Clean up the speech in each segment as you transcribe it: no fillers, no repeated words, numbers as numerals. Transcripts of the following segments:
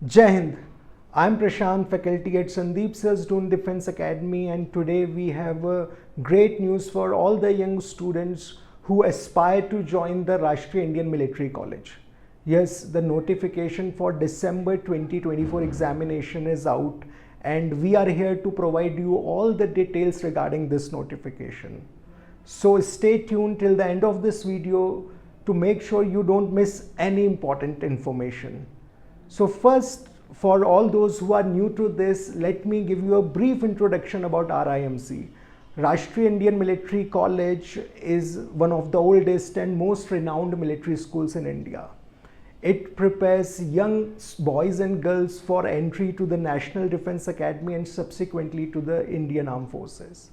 Jai Hind. I'm Prashant, faculty at Sandeep Doon Defense Academy, and today we have great news for all the young students who aspire to join the Rashtriya Indian Military College. Yes, the notification for December 2024 examination is out, and we are here to provide you all the details regarding this notification. So stay tuned till the end of this video to make sure you don't miss any important information. So first, for all those who are new to this, let me give you a brief introduction about RIMC. Rashtriya Indian Military College is one of the oldest and most renowned military schools in India. It prepares young boys and girls for entry to the National Defense Academy and subsequently to the Indian Armed Forces.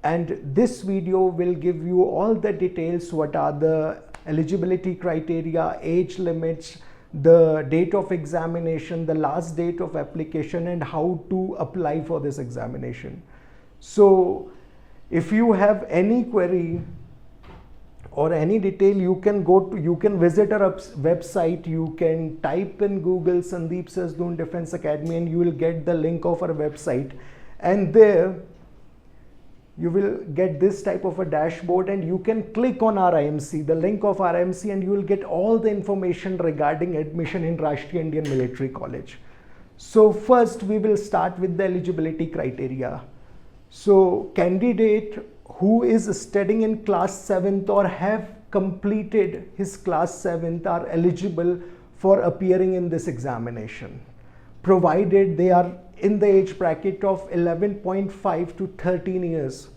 And this video will give you all the details: what are the eligibility criteria, age limits, the date of examination, the last date of application, and how to apply for this examination. So if you have any query or any detail, you can visit our website. You can type in Google Sandeep Doon Defense Academy and you will get the link of our website, and there you will get this type of a dashboard, and you can click on RIMC, the link of RIMC, and you will get all the information regarding admission in Rashtriya Indian Military College. So first we will start with the eligibility criteria. So candidate who is studying in class 7th or have completed his class 7th are eligible for appearing in this examination, provided they are in the age bracket of 11.5 to 13 years.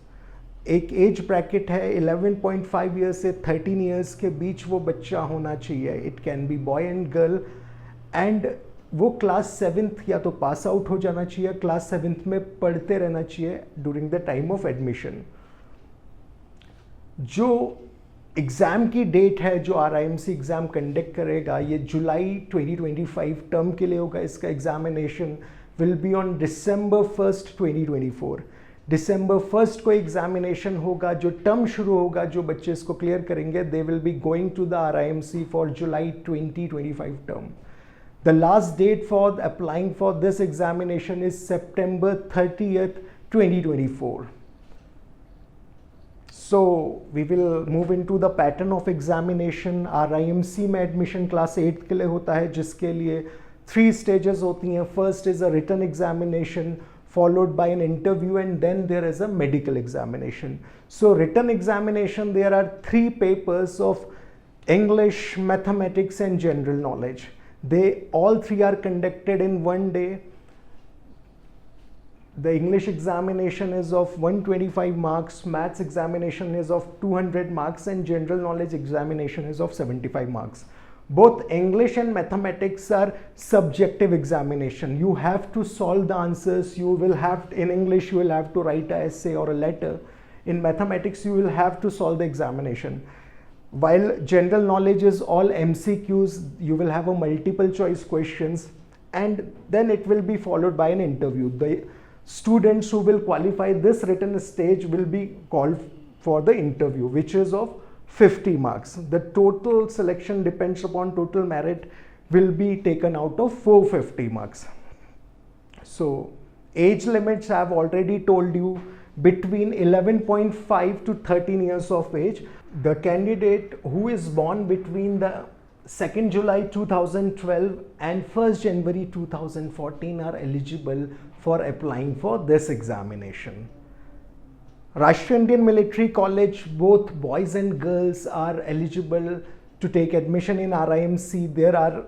एक age bracket है 11.5 years से 13 years के बीच वो बच्चा होना चाहिए. It can be boy and girl, and वो class 7th या तो पास आउट हो जाना चाहिए, क्लास 7th में पढ़ते रहना चाहिए during the time of admission. जो एग्ज़ाम की डेट है जो RIMC एग्ज़ाम कंडक्ट करेगा, ये जुलाई 2025 टर्म के लिए होगा. इसका examination will be on December 1st 2024. December 1st को एग्जामिनेशन होगा. जो टर्म शुरू होगा, जो बच्चे इसको क्लियर करेंगे, they will be going to the RIMC for July 2025 term. The last date for applying for this examination is September 30th 2024. So we will move into the pattern of examination. RIMC में admission class 8 के लिए होता है, जिसके लिए 3 stages होती हैं. First is a written examination followed by an interview, and then there is a medical examination. So written examination, there are 3 papers of English, mathematics and general knowledge. All 3 are conducted in one day. The English examination is of 125 marks, maths examination is of 200 marks, and general knowledge examination is of 75 marks. Both English and mathematics are subjective examination. You have to solve the answers. You will have, in English you will have to write an essay or a letter. In mathematics you will have to solve the examination. While general knowledge is all MCQs, you will have a multiple choice questions, and then it will be followed by an interview. The students who will qualify this written stage will be called for the interview, which is of 50 marks. The total selection depends upon total merit, will be taken out of 450 marks. So age limits I have already told you, between 11.5 to 13 years of age. The candidate who is born between the 2nd July 2012 and 1st January 2014 are eligible for applying for this examination. Rashtriya Indian Military College, both boys and girls are eligible to take admission in RIMC. There are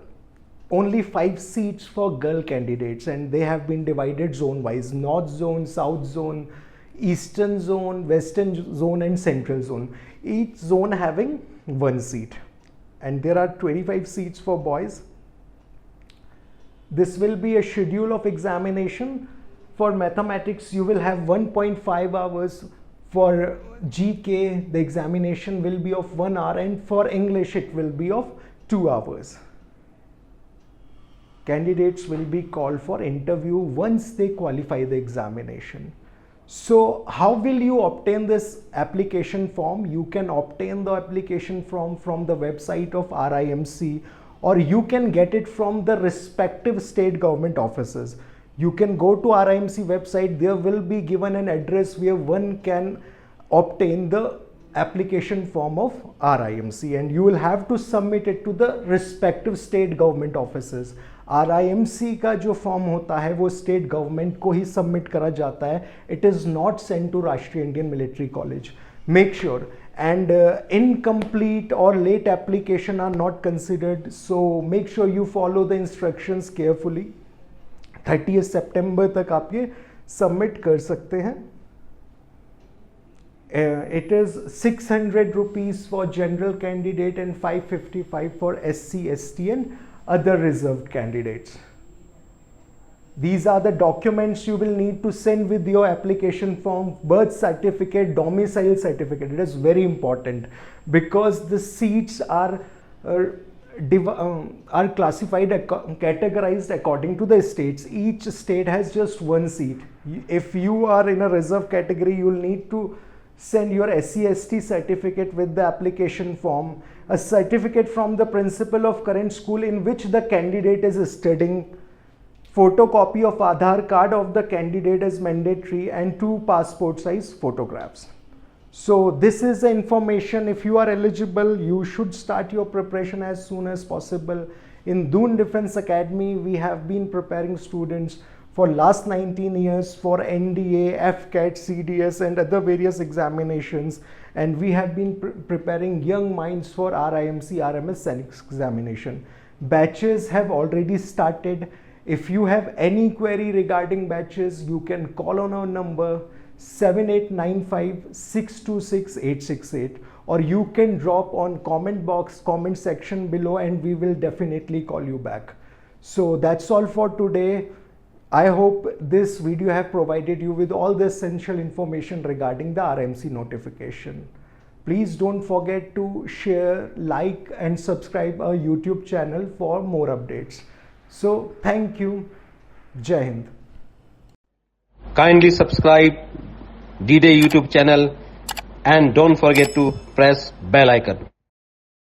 only 5 seats for girl candidates, and they have been divided zone wise: North Zone, South Zone, Eastern Zone, Western Zone and Central Zone. Each zone having 1 seat, and there are 25 seats for boys. This will be a schedule of examination. For mathematics you will have 1.5 hours. For GK the examination will be of 1 hour, and for English it will be of 2 hours. Candidates will be called for interview once they qualify the examination. So how will you obtain this application form? You can obtain the application form from the website of RIMC, or you can get it from the respective state government offices. You can go to RIMC website. There will be given an address where one can obtain the application form of RIMC, and you will have to submit it to the respective state government offices. RIMC का जो form होता है वो state government को ही submit करा जाता है. It is not sent to Rashtriya Indian military college. Make sure. And incomplete or late application are not considered, so make sure you follow the instructions carefully. 30th September तक आप ये submit कर सकते हैं. It is 600 rupees for general candidate and 555 for SC, ST and other reserved candidates. These are the documents you will need to send with your application form. Birth certificate, domicile certificate. It is very important because the seats are classified, categorized according to the states. Each state has just one seat. If you are in a reserve category, you will need to send your SC, ST certificate with the application form, a certificate from the principal of current school in which the candidate is studying, photocopy of Aadhaar card of the candidate is mandatory, and 2 passport size photographs. So this is the information. If you are eligible, you should start your preparation as soon as possible. In Doon Defense Academy, we have been preparing students for last 19 years for NDA, FCAT, CDS and other various examinations, and we have been preparing young minds for RIMC, RMS examination. Batches have already started. If you have any query regarding batches, you can call on our number 7895-626-868, or you can drop on comment section below and we will definitely call you back. So that's all for today. I hope this video have provided you with all the essential information regarding the RIMC notification. Please don't forget to share, like and subscribe our YouTube channel for more updates. So thank you. Jai Hind. Kindly subscribe DDA YouTube channel and don't forget to press bell icon.